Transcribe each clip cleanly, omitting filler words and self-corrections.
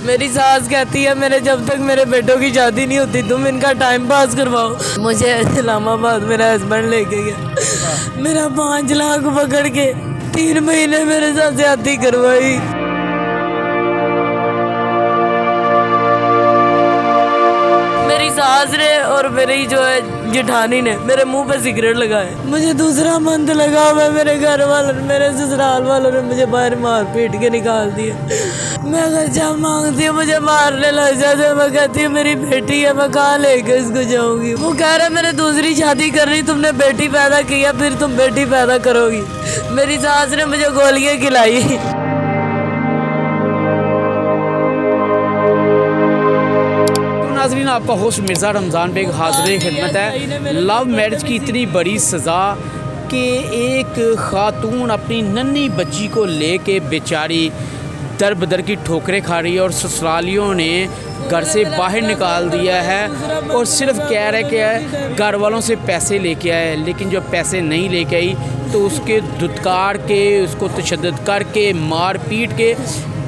मेरी सास कहती है मेरे जब तक मेरे बेटों की शादी नहीं होती तुम इनका टाइम पास करवाओ। मुझे इस्लामाबाद मेरा हस्बैंड लेके गया, मेरा 5 लाख पकड़ के 3 महीने मेरे साथ ज्यादती करवाई। मेरी सास ने और मेरी जो है जेठानी ने मेरे मुंह पे सिगरेट लगाए। मुझे दूसरा मंथ लगा हुआ, मेरे घर वालों ने, मेरे ससुराल वालों ने मुझे बाहर मार पीट के निकाल दिया। मैं खर्चा मांगती हूँ, मुझे मारने लग जाते। मैं कहती हूँ मेरी बेटी है, मैं कहाँ लेकर इसको जाऊंगी। वो कह रहा मैंने दूसरी शादी करनी, तुमने बेटी पैदा किया फिर तुम बेटी पैदा करोगी। मेरी सास ने मुझे गोलियां खिलाई। नाज़रीन, आपका होस्ट मिर्ज़ा रमज़ान बेग हाज़िर खिदमत है। लव मैरिज की इतनी बड़ी सज़ा कि एक ख़ातून अपनी नन्ही बच्ची को लेके बेचारी दर बदर की ठोकरें खा रही है और ससुरालियों ने घर से बाहर निकाल दिया है और सिर्फ कह रहे कि घर वालों से पैसे लेके आए, लेकिन जब पैसे नहीं लेके आई तो उसके धुतकार के, उसको तशद्दुद करके, मार पीट के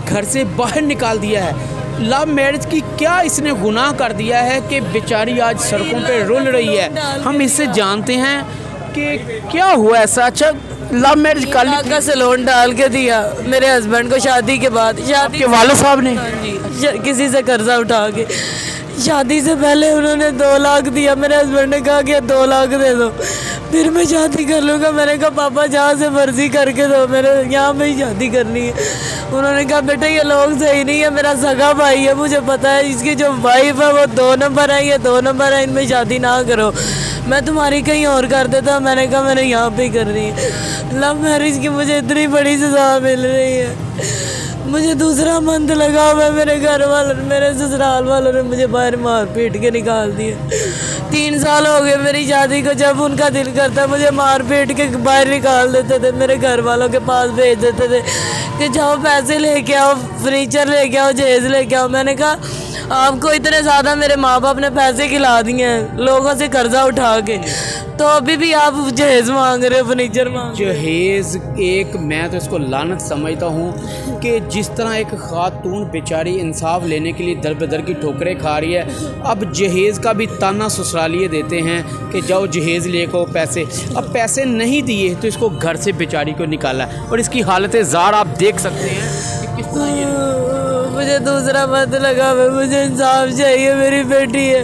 घर से बाहर निकाल दिया है। लव मैरिज की क्या इसने गुनाह कर दिया है कि बेचारी आज सड़कों पे रुल रही है। हम इससे जानते हैं कि क्या हुआ ऐसा। अच्छा, लव मैरिज का सैलून डाल के दिया मेरे हस्बैंड को शादी के बाद। शादी के वाले साहब ने किसी से कर्जा उठा के, शादी से पहले उन्होंने 2 लाख दिया। मेरे हस्बैंड ने कहा कि 2 लाख दे दो फिर मैं शादी कर लूँगा। मैंने कहा पापा जहाँ से मर्जी करके दो, मेरे यहाँ पे ही शादी करनी है। उन्होंने कहा बेटा ये लोग सही नहीं है, मेरा सगा भाई है, मुझे पता है इसकी जो वाइफ है वो 2 नंबर है, ये 2 नंबर है, इनमें शादी ना करो, मैं तुम्हारी कहीं और कर देता। मैंने कहा मैंने यहाँ पे ही करनी है। लव मैरिज की मुझे इतनी बड़ी सजा मिल रही है। मुझे दूसरा मंथ लगा हुआ, मेरे घर वालों ने, मेरे ससुराल वालों ने मुझे बाहर मार पीट के निकाल दिया। 3 साल हो गए मेरी शादी को। जब उनका दिल करता मुझे मार पीट के बाहर निकाल देते थे, मेरे घर वालों के पास भेज देते थे कि जाओ पैसे लेके आओ, फर्नीचर लेके आओ, जहेज लेके आओ। मैंने कहा आपको इतने ज़्यादा मेरे माँ बाप ने पैसे खिला दिए हैं लोगों से कर्जा उठा के, तो अभी भी आप जहेज मांग रहे हो, फर्नीचर मांग रहे हो। जहेज एक, मैं तो इसको लानत समझता हूँ कि जिस तरह एक ख़ातून बेचारी इंसाफ लेने के लिए दर बदर की ठोकरें खा रही है, अब जहेज़ का भी ताना ससुरालिए देते हैं कि जाओ जहेज़ लेको पैसे। अब पैसे नहीं दिए तो इसको घर से बेचारी को निकाला और इसकी हालत ज़ार आप देख सकते हैं कि किस तरह ये। मुझे दूसरा मत लगा हुआ, मुझे इंसाफ चाहिए, मेरी बेटी है।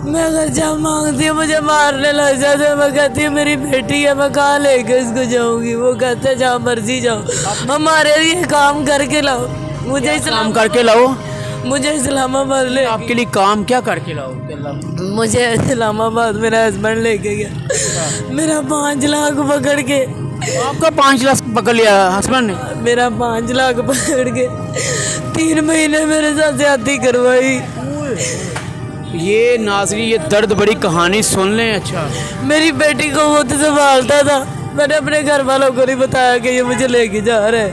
मैं खर्चा मांगती हूँ, मुझे मारने लग जाते। मैं कहती हूँ मेरी बेटी है, मैं कहाँ लेकर इसको जाऊँगी। वो कहते जहाँ मर्जी जाओ, हमारे लिए काम करके लाओ। मुझे काम करके लाओ, मुझे इस्लामाबाद ले। आपके लिए काम क्या करके लाओ? मुझे इस्लामाबाद मेरा हस्बैंड लेके गया, मेरा 5 लाख पकड़ के। आपका 5 लाख पकड़ लिया हस्बैंड ने? मेरा 5 लाख पकड़ के 3 महीने मेरे साथ ज्यादती करवाई। ये नाज़रीन, ये दर्द भरी कहानी सुन लें। अच्छा, मेरी बेटी को वो तो संभालता था, मैंने अपने घर वालों को नहीं बताया कि ये मुझे लेके जा रहा है।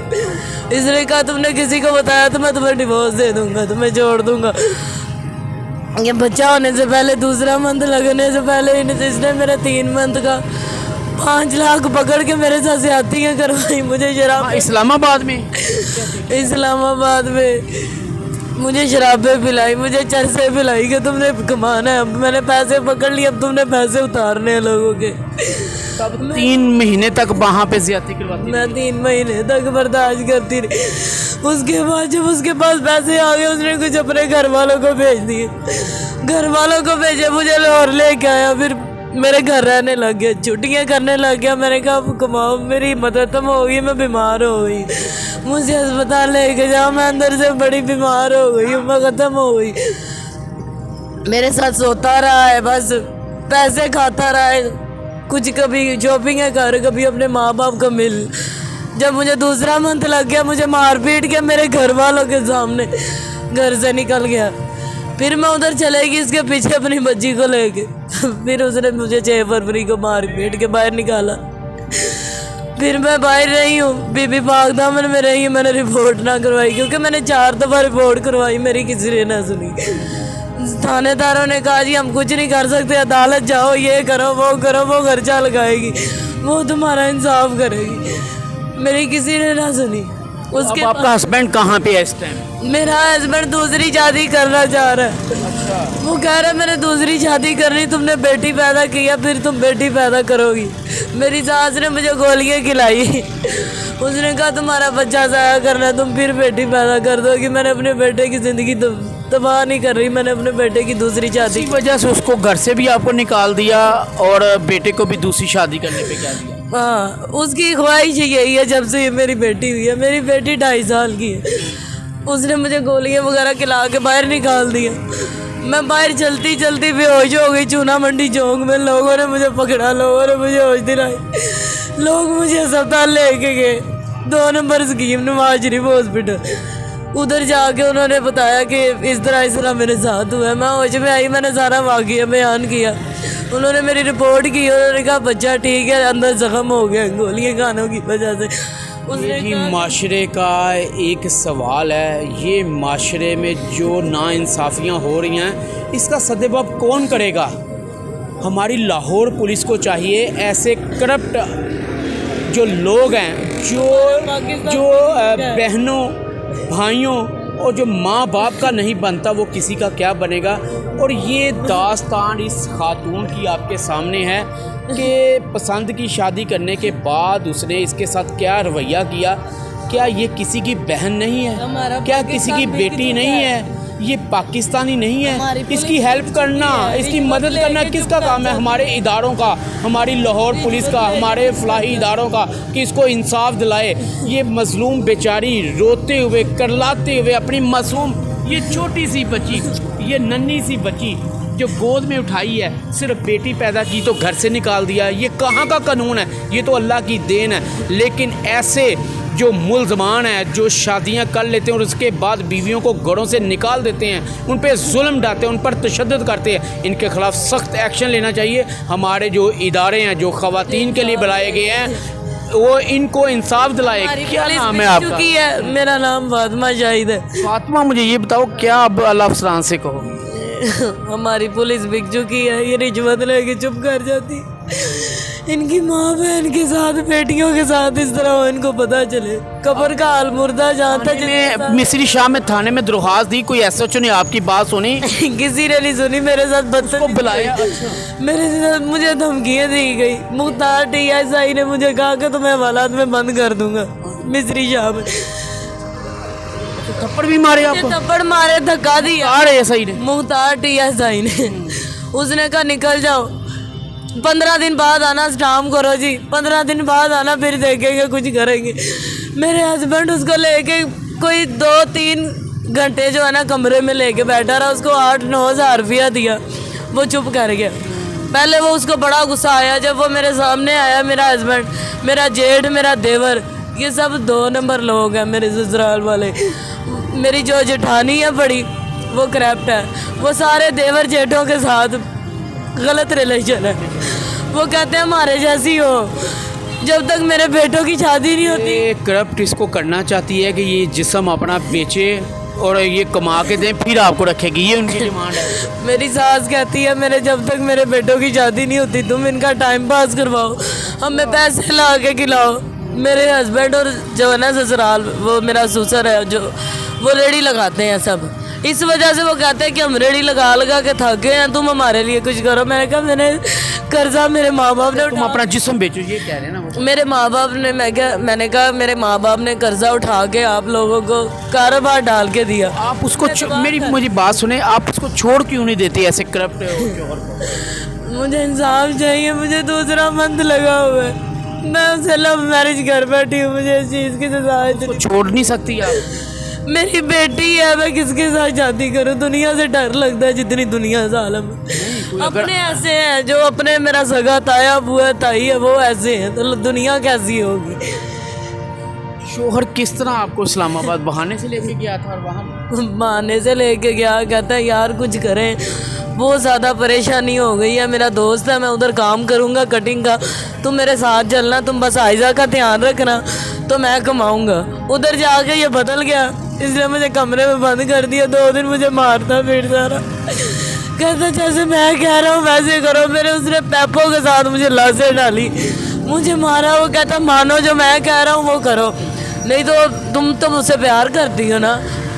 इसने कहा तुमने किसी को बताया तो मैं तुम्हें डिवोर्स दे दूंगा, तुम्हें छोड़ दूंगा। ये बच्चा होने से पहले, दूसरा मंथ लगने से पहले इसने मेरे 3 मंथ का 5 लाख पकड़ के मेरे साथ ज्यादतियाँ करवाई। मुझे शराब, इस्लामाबाद में, इस्लामाबाद में मुझे शराबें पिलाई, मुझे चरसे पिलाई कि तुमने कमाना है। अब मैंने पैसे पकड़ लिए, अब तुमने पैसे उतारने हैं लोगों के। तब 3 महीने तक वहाँ पे ज्यादती करवाती? मैं 3 महीने तक बर्दाश्त करती रही। उसके बाद जब उसके पास पैसे आ गए, उसने कुछ अपने घर वालों को भेज दिए, घर वालों को भेजे, मुझे लाहौर लेके आया, फिर मेरे घर रहने लग गया, छुट्टियाँ करने लग गया। मैंने कहा कमाओ, मेरी मदद खत्म हो गई, मैं बीमार हो गई, मुझे अस्पताल लेके जाओ, मैं अंदर से बड़ी बीमार हो गई, मैं ख़त्म हो गई। मेरे साथ सोता रहा है, बस पैसे खाता रहा है, कुछ कभी शॉपिंग कर, कभी अपने माँ बाप को मिल। जब मुझे दूसरा मंथ लग गया, मुझे मार पीट के मेरे घर वालों के सामने घर से निकल गया। फिर मैं उधर चलेगी इसके पीछे अपनी बच्ची को लेके। फिर उसने मुझे 6 फरवरी को मार पीट के बाहर निकाला। फिर मैं बाहर रही हूँ, बीबी पाक दामन में रही हूँ। मैंने रिपोर्ट ना करवाई क्योंकि मैंने 4 दफ़ा रिपोर्ट करवाई, मेरी किसी ने ना सुनी। थानेदारों ने कहा जी हम कुछ नहीं कर सकते, अदालत जाओ, ये करो, वो खर्चा लगाएगी, वो तुम्हारा इंसाफ करेगी। मेरी किसी ने ना सुनी। उसके आपका हस्बैंड कहाँ पे है इस टाइम? मेरा हस्बैंड दूसरी शादी करना चाह रहा है। अच्छा। वो कह रहा है मैंने दूसरी शादी करनी, तुमने बेटी पैदा किया फिर तुम बेटी पैदा करोगी। मेरी सास ने मुझे गोलियां खिलाई, उसने कहा तुम्हारा बच्चा ज़ाया करना है, तुम फिर बेटी पैदा कर दोगी। मैंने अपने बेटे की ज़िंदगी तबाह नहीं कर रही, मैंने अपने बेटे की दूसरी शादी। इसी वजह से उसको घर से भी आपको निकाल दिया और बेटे को भी दूसरी शादी करने पे क्या दिया? हाँ, उसकी ख्वाहिश यही है जब से ये मेरी बेटी हुई है। मेरी बेटी 2.5 साल की है, उसने मुझे गोलियां वगैरह खिला के बाहर निकाल दिया। मैं बाहर चलती चलती बेहोश हो गई चूना मंडी चौक में। लोगों ने मुझे पकड़ा, लोगों ने मुझे होश दिलाई, लोग मुझे अस्पताल लेके गए, 2 number scheme Nawaz Sharif hospital. उधर जाके उन्होंने बताया कि इस तरह मेरे साथ हुआ है। मैं होश में आई, मैंने सारा वाक़या बयान किया। उन्होंने मेरी रिपोर्ट की, उन्होंने कहा बच्चा ठीक है, अंदर जख्म हो गया गोलियां खानों की वजह से। ये माशरे का एक सवाल है, ये माशरे में जो नाइंसाफ़ियाँ हो रही हैं इसका सद्देबाब कौन करेगा? हमारी लाहौर पुलिस को चाहिए ऐसे करप्ट जो लोग हैं, जो बहनों भाइयों और जो माँ बाप का नहीं बनता वो किसी का क्या बनेगा। और ये दास्तान इस खातून की आपके सामने है कि पसंद की शादी करने के बाद उसने इसके साथ क्या रवैया किया। क्या ये किसी की बहन नहीं है? क्या किसी की बेटी नहीं है? ये पाकिस्तानी नहीं है? इसकी हेल्प करना, इसकी मदद करना किसका काम है? हमारे इदारों का, हमारी लाहौर पुलिस का, हमारे फलाही इदारों का कि इसको इंसाफ दिलाए। ये मजलूम बेचारी रोते हुए करलाते हुए अपनी मासूम ये छोटी सी बच्ची, ये नन्ही सी बच्ची जो गोद में उठाई है, सिर्फ बेटी पैदा की तो घर से निकाल दिया। ये कहाँ का कानून है? ये तो अल्लाह की देन है। लेकिन ऐसे जो मुल्ज़मान हैं, जो शादियां कर लेते हैं और उसके बाद बीवियों को घरों से निकाल देते हैं, उन पे जुल्म डालते हैं, उन पर तशद्दुद करते हैं, इनके ख़िलाफ़ सख्त एक्शन लेना चाहिए। हमारे जो इदारे हैं, जो ख़वातीन के लिए बनाए गए हैं, वो इनको इंसाफ दिलाए। क्या नाम है आपका? है, मेरा नाम फातिमा शाहिद है। फातिमा, मुझे ये बताओ क्या अब अल्लाह अफसरान से कहो? हमारी पुलिस बिक चुकी है, ये रिश्वत लेके चुप कर जाती। इनकी माँ बहन के साथ, बेटियों के साथ इस तरह हो, इनको पता चले। कब्र का हाल मुर्दा जानता है। मिस्री शाह में थाने में दरख्वास्त दी, कोई एसएचओ ने आपकी बात सुनी? किसी ने नहीं सुनी। मेरे साथ बदतमीजी बुलाया, मेरे साथ मुझे धमकियाँ दी गई। मुख्तार TSI ने मुझे कहा कि तुम्हें हवालात में बंद कर दूंगा मिस्री शाह में। थप्पड़ भी मारे आपको? थप्पड़ मारे, धक्का दिया सही ने, मुख्तार TSI ने। उसने कहा निकल जाओ, 15 दिन बाद आना, स्टाम करो जी, 15 दिन बाद आना, फिर देखेंगे कुछ करेंगे। मेरे हस्बैंड उसको लेके कोई 2-3 घंटे जो है ना कमरे में लेके बैठा रहा। उसको 8-9 हज़ार रुपया दिया, वो चुप कर गया। पहले वो उसको बड़ा गुस्सा आया जब वो मेरे सामने आया। मेरा हस्बैंड, मेरा जेठ, मेरा देवर, ये सब 2 नंबर लोग हैं मेरे ससुराल वाले। मेरी जो जेठानी है बड़ी, वो करप्ट है। वो सारे देवर जेठों के साथ गलत रिलेशन है। वो कहते हैं हमारे जैसी हो। जब तक मेरे बेटों की शादी नहीं होती। करप्ट इसको करना चाहती है कि ये जिस्म अपना बेचे और ये कमा के दें, फिर आपको रखेगी, ये उनकी डिमांड है। मेरी सास कहती है मेरे जब तक मेरे बेटों की शादी नहीं होती तुम इनका टाइम पास करवाओ, हमें पैसे ला के खिलाओ। मेरे हस्बैंड और जो है ना ससुराल, वो मेरा ससुर है, जो वो रेडी लगाते हैं सब। इस वजह से वो कहते हैं कि हम रेडी लगा के थक गए हैं, तुम हमारे लिए कुछ करो। मैंने कहा मैंने कर्जा मेरे माँ बाप ने, तुम अपना जिस्म बेचो, ये कह रहे हैं ना वो। मेरे माँ बाप ने, मैंने कहा मेरे माँ बाप ने कर्जा उठा के आप लोगों को कारोबार डाल के दिया। आप उसको मुझे बात सुने, आप उसको छोड़ क्यों नहीं देते ऐसे करप्ट शौहर को? मुझे इंसाफ चाहिए, मुझे दूसरा मंद लगा हुआ है, मैं उसे लव मैरिज कर बैठी हूँ, मुझे इस चीज़ की सजा है। छोड़ नहीं सकती आप? मेरी बेटी है, मैं किसके साथ शादी करूं? दुनिया से डर लगता है जितनी दुनिया जालम है। अपने ऐसे हैं जो अपने, मेरा सगा ताया बुआ ताई है, वो ऐसे हैं, तो दुनिया कैसी होगी? शोहर किस तरह आपको इस्लामाबाद बहाने से लेके गया था? और वहाँ बहाने से लेके गया, कहता है यार कुछ करें, बहुत ज़्यादा परेशानी हो गई है। मेरा दोस्त है, मैं उधर काम करूँगा कटिंग का, तुम मेरे साथ चलना, तुम बस आयजा का ध्यान रखना, तो मैं कमाऊँगा। उधर जाके ये बदल गया, इसलिए मुझे कमरे में बंद कर दिया। 2 दिन मुझे मारता पीटता रहा, कहता जैसे मैं कह रहा हूँ वैसे करो। मेरे उसने पैपों के साथ मुझे लाशें डाली, मुझे मारा। वो कहता मानो जो मैं कह रहा हूँ वो करो, नहीं तो तुम तो मुझसे प्यार करती हो ना,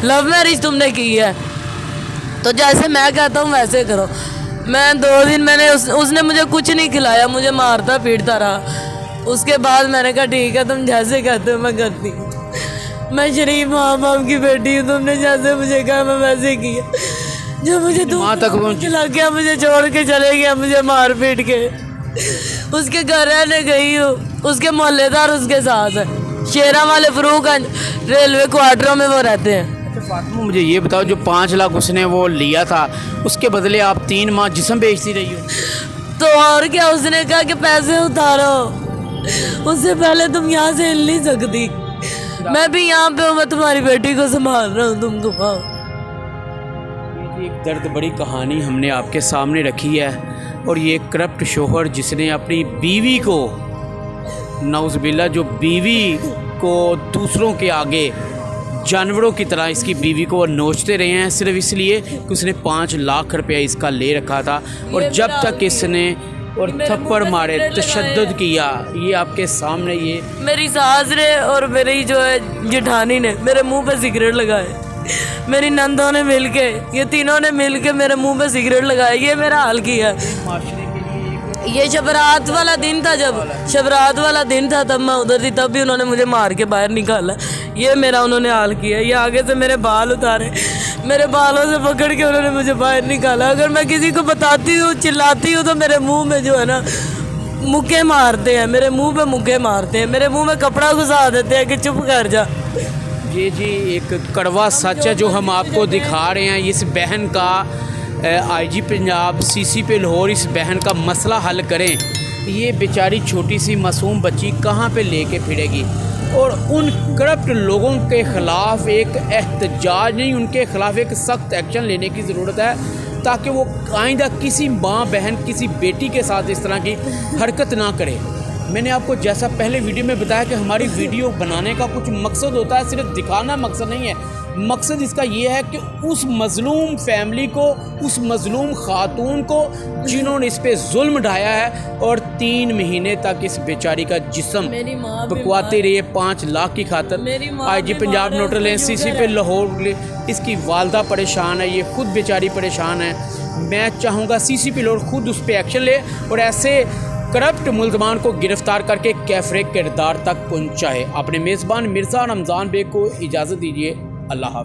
लव मैरिज तुमने की है तो जैसे मैं कहता हूँ वैसे करो। मैं 2 दिन मैंने उसने मुझे कुछ नहीं खिलाया, मुझे मारता पीटता रहा। उसके बाद मैंने कहा ठीक है तुम जैसे कहते हो मैं करती हूँ। मैं शरीफ माँ बाप की बेटी हूँ, तुमने जैसे मुझे कहा मैं वैसे किया। जो मुझे माँ तक खिला गया, मुझे छोड़ के चले गया, मुझे मार पीट के। उसके घर रहने गई हूँ, उसके मोहल्लेदार उसके साथ है, शेरा वाले फरूकगंज रेलवे क्वार्टरों में वो रहते हैं। फातिमा मुझे ये बताओ, जो 5 लाख उसने वो लिया था उसके बदले आप 3 माह जिस्म बेचती रही हो? तो और क्या, उसने कहा कि पैसे उतारो, उससे पहले तुम यहाँ से हिल नहीं सकती। मैं भी यहाँ पे हूँ, मैं तुम्हारी बेटी को संभाल रहा हूँ, तुम घुमाओ। एक दर्द बड़ी कहानी हमने आपके सामने रखी है। और ये करप्ट शोहर जिसने अपनी बीवी को, नाउज़ुबिल्लाह, जो बीवी को दूसरों के आगे जानवरों की तरह इसकी बीवी को वो नोचते रहे हैं, सिर्फ इसलिए कि उसने 5 लाख रुपया इसका ले रखा था। और जब तक इसने और थप्पड़ मारे, तशद्दुद किया, ये आपके सामने, ये मेरी सास ने और मेरी जो है जेठानी ने मेरे मुंह पे सिगरेट लगाए, मेरी नंदों ने मिलके, ये तीनों ने मिलके मेरे मुंह पे सिगरेट लगाए, ये मेरा हाल किया। ये शबरात वाला दिन था, जब शबरात वाला दिन था तब मैं उधर थी, तब भी उन्होंने मुझे मार के बाहर निकाला। ये मेरा उन्होंने हाल किया। ये आगे से मेरे बाल उतारे, मेरे बालों से पकड़ के उन्होंने मुझे बाहर निकाला। अगर मैं किसी को बताती हूँ, चिल्लाती हूँ, तो मेरे मुंह में जो है ना मुक्के मारते हैं, मेरे मुंह पे मुक्के मारते हैं, मेरे मुंह में कपड़ा घुसा देते हैं कि चुप कर जा। ये जी एक कड़वा सच है जो हम आपको दिखा रहे हैं। इस बहन का आईजी पंजाब CCP लाहौर इस बहन का मसला हल करें। ये बेचारी छोटी सी मासूम बच्ची कहाँ पे लेके फिरेगी? और उन करप्ट लोगों के ख़िलाफ़ एक एहतजाज नहीं, उनके ख़िलाफ़ एक सख्त एक्शन लेने की ज़रूरत है, ताकि वो आइंदा किसी माँ बहन, किसी बेटी के साथ इस तरह की हरकत ना करे। मैंने आपको जैसा पहले वीडियो में बताया कि हमारी वीडियो बनाने का कुछ मकसद होता है, सिर्फ दिखाना मकसद नहीं है। मकसद इसका ये है कि उस मज़लूम फैमिली को, उस मज़लूम खातून को जिन्होंने इस पे जुल्म ढाया है और 3 महीने तक इस बेचारी का जिस्म बकवाते रहे 5 लाख की खातर। आईजी पंजाब नोट लें, CCP लाहौर, इसकी वालदा परेशान है, ये खुद बेचारी परेशान है। मैं चाहूँगा CCP लाहौर खुद उस पर एक्शन ले और ऐसे करप्ट मुलजमान को गिरफ्तार करके कैफरे किरदार तक पहुँचाए। अपने मेज़बान मिर्ज़ा रमज़ान बेग को इजाज़त दीजिए। अल्लाह हाफ़िज़।